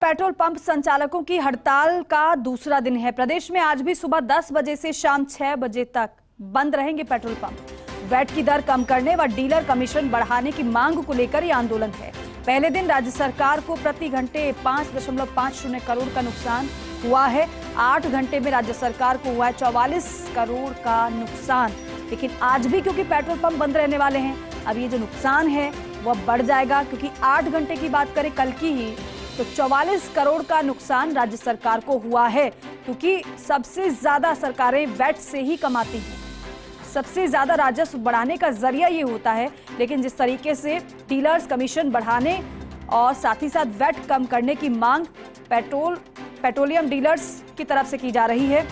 Petrol pump संचालकों की हड़ताल का दूसरा दिन है। प्रदेश में आज भी सुबह 10 बजे से शाम 6 बजे तक बंद रहेंगे पेट्रोल पंप। वैट की दर कम करने व डीलर कमीशन बढ़ाने की मांग को लेकर यह आंदोलन है। पहले दिन राज्य सरकार को प्रति घंटे 5.50 करोड़ का नुकसान हुआ है। 8 घंटे में राज्य सरकार को हुआ है 44 करोड़ का नुकसान। लेकिन आज भी क्योंकि पेट्रोल पंप बंद रहने वाले हैं, अब ये जो नुकसान है वह बढ़ जाएगा, क्योंकि 8 घंटे की बात करें कल की ही तो 44 करोड़ का नुकसान राज्य सरकार को हुआ है। क्योंकि सबसे ज्यादा सरकारें वैट से ही कमाती हैं, सबसे ज्यादा राजस्व बढ़ाने का जरिया ये होता है। लेकिन जिस तरीके से डीलर्स कमीशन बढ़ाने और साथ ही साथ वैट कम करने की मांग पेट्रोलियम डीलर्स की तरफ से की जा रही है।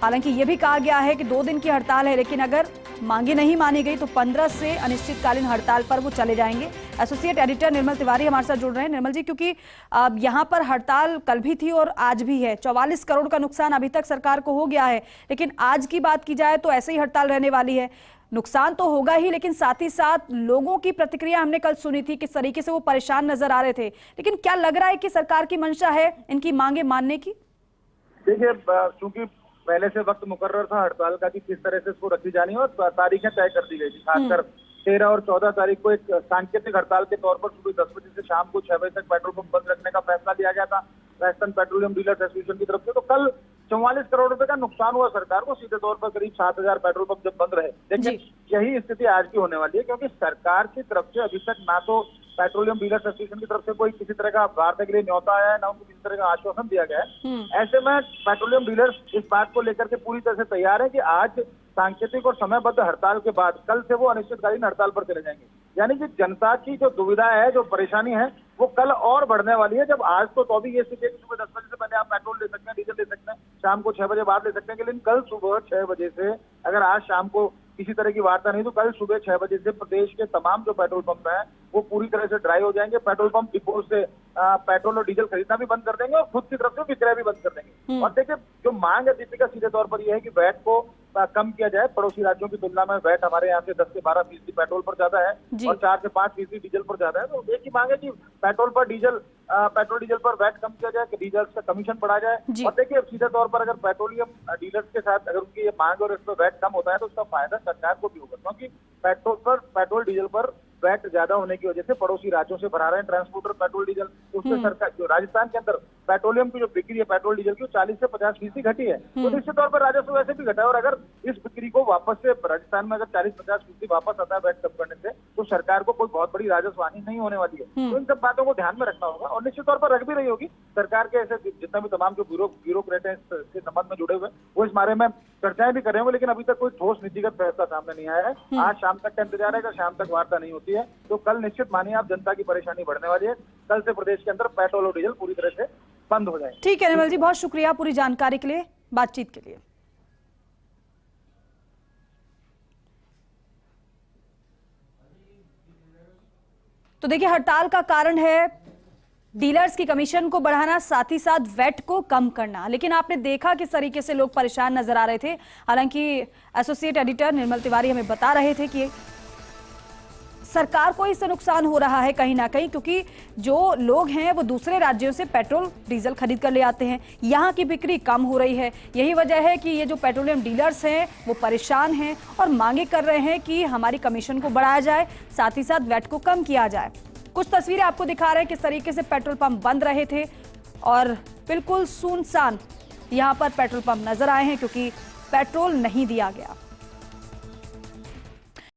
हालांकि ये भी कहा गया है कि 2 दिन की हड़ताल है, लेकिन अगर मांगे नहीं मानी गई तो 15 से अनिश्चितकालीन हड़ताल पर वो चले जाएंगे। एसोसिएट एडिटर निर्मल तिवारी हमारे साथ जुड़ रहे हैं। निर्मल जी, क्योंकि यहाँ पर हड़ताल कल भी थी और आज भी है, 44 करोड़ का नुकसान अभी तक सरकार को हो गया है, लेकिन आज की बात की जाए तो ऐसे ही हड़ताल रहने वाली है। नुकसान तो होगा ही, लेकिन साथ ही साथ लोगों की प्रतिक्रिया हमने कल सुनी थी, किस तरीके से वो परेशान नजर आ रहे थे। लेकिन क्या लग रहा है कि सरकार की मंशा है इनकी मांगे मानने की? देखिए, चूंकि पहले से वक्त मुकर्रर था हड़ताल का कि किस तरह से इसको रखी जानी है और तारीखें तय कर दी गई थी। खासकर 13 और 14 तारीख को एक सांकेतिक हड़ताल के तौर पर सुबह 10 बजे से शाम को 6 बजे तक पेट्रोल पंप बंद रखने का फैसला लिया गया था राजस्थान पेट्रोलियम डीलर्स एसोसिएशन की तरफ से। तो कल 44 करोड़ रुपए का नुकसान हुआ सरकार को, सीधे तौर पर करीब 7,000 पेट्रोल पंप जब बंद रहे। लेकिन यही स्थिति आज की होने वाली है, क्योंकि सरकार की तरफ से अभी तक ना तो पेट्रोलियम डीलर्स एसोसिएशन की तरफ से कोई किसी तरह का वार्ता के लिए न्योता आया है, ना उनको किसी तरह का आश्वासन दिया गया है। ऐसे में पेट्रोलियम डीलर्स इस बात को लेकर के पूरी तरह से तैयार है कि आज सांकेतिक और समयबद्ध हड़ताल के बाद कल से वो अनिश्चितकालीन हड़ताल पर चले जाएंगे। यानी कि जनता की जो दुविधा है, जो परेशानी है, वो कल और बढ़ने वाली है। जब आज तो भी ये स्थिति है कि सुबह 10 बजे से पहले आप पेट्रोल ले सकते हैं, डीजल ले सकते हैं, शाम को 6 बजे बाद ले सकते हैं। लेकिन कल सुबह 6 बजे से अगर आज शाम को किसी तरह की वार्ता नहीं तो कल सुबह 6 बजे से प्रदेश के तमाम जो पेट्रोल पंप हैं वो पूरी तरह से ड्राई हो जाएंगे। पेट्रोल पंप डिपो से पेट्रोल और डीजल खरीदना भी बंद कर देंगे और खुद की तरफ से विक्रय भी बंद कर देंगे। और देखिए, जो मांग है दीपिका, सीधे तौर पर यह है कि वैट को कम किया जाए। पड़ोसी राज्यों की तुलना में वैट हमारे यहाँ से 10 से 12% पेट्रोल पर ज्यादा है और 4 से 5% डीजल पर ज्यादा है। तो एक ही मांग है कि पेट्रोल डीजल पर वैट कम किया जाए, कि डीजल का कमीशन बढ़ा जाए। और देखिए, सीधे तौर पर अगर पेट्रोलियम डीलर्स के साथ अगर उनकी ये मांग और इसमें वैट कम होता है तो उसका फायदा सरकार को भी होगा, क्योंकि पेट्रोल डीजल पर वैट ज्यादा होने की वजह से पड़ोसी राज्यों से भरा रहे हैं ट्रांसपोर्टर पेट्रोल डीजल। उससे सरकार जो राजस्थान के अंदर पेट्रोलियम की जो बिक्री है पेट्रोल डीजल की 40 से 50% घटी है। तो निश्चित तौर पर राजस्व वैसे भी घटा है। और अगर इस बिक्री को वापस से राजस्थान में अगर 40-50% वापस आता है वैट कम करने से, तो सरकार को कोई बहुत बड़ी राजस्व हानि नहीं होने वाली है। तो इन सब बातों को ध्यान में रखना होगा और निश्चित तौर पर रख भी रही होगी सरकार के ऐसे जितना भी तमाम जो ब्यूरोक्रेट है इसके संबंध में जुड़े हुए, वो इस बारे में चर्चाएं भी कर रहे होंगे। लेकिन अभी तक कोई ठोस नीतिगत फैसला सामने नहीं आया है। आज शाम तक का इंतजार है। अगर शाम तक वार्ता नहीं होती है तो कल निश्चित मानिए आप जनता की परेशानी बढ़ने वाली है। कल से प्रदेश के अंदर पेट्रोल और डीजल पूरी तरह से बंद हो जाए। ठीक है निर्मल जी, बहुत शुक्रिया पूरी जानकारी के लिए, बातचीत के लिए। तो देखिए, हड़ताल का कारण है डीलर्स की कमीशन को बढ़ाना, साथ ही साथ वैट को कम करना। लेकिन आपने देखा किस तरीके से लोग परेशान नजर आ रहे थे। हालांकि एसोसिएट एडिटर निर्मल तिवारी हमें बता रहे थे कि सरकार को इससे नुकसान हो रहा है कहीं ना कहीं, क्योंकि जो लोग हैं वो दूसरे राज्यों से पेट्रोल डीजल खरीद कर ले आते हैं, यहाँ की बिक्री कम हो रही है। यही वजह है कि ये जो पेट्रोलियम डीलर्स हैं वो परेशान हैं और मांगे कर रहे हैं कि हमारी कमीशन को बढ़ाया जाए, साथ ही साथ वैट को कम किया जाए। कुछ तस्वीरें आपको दिखा रहे हैं किस तरीके से पेट्रोल पंप बंद रहे थे और बिल्कुल सुनसान यहाँ पर पेट्रोल पंप नजर आए हैं, क्योंकि पेट्रोल नहीं दिया गया।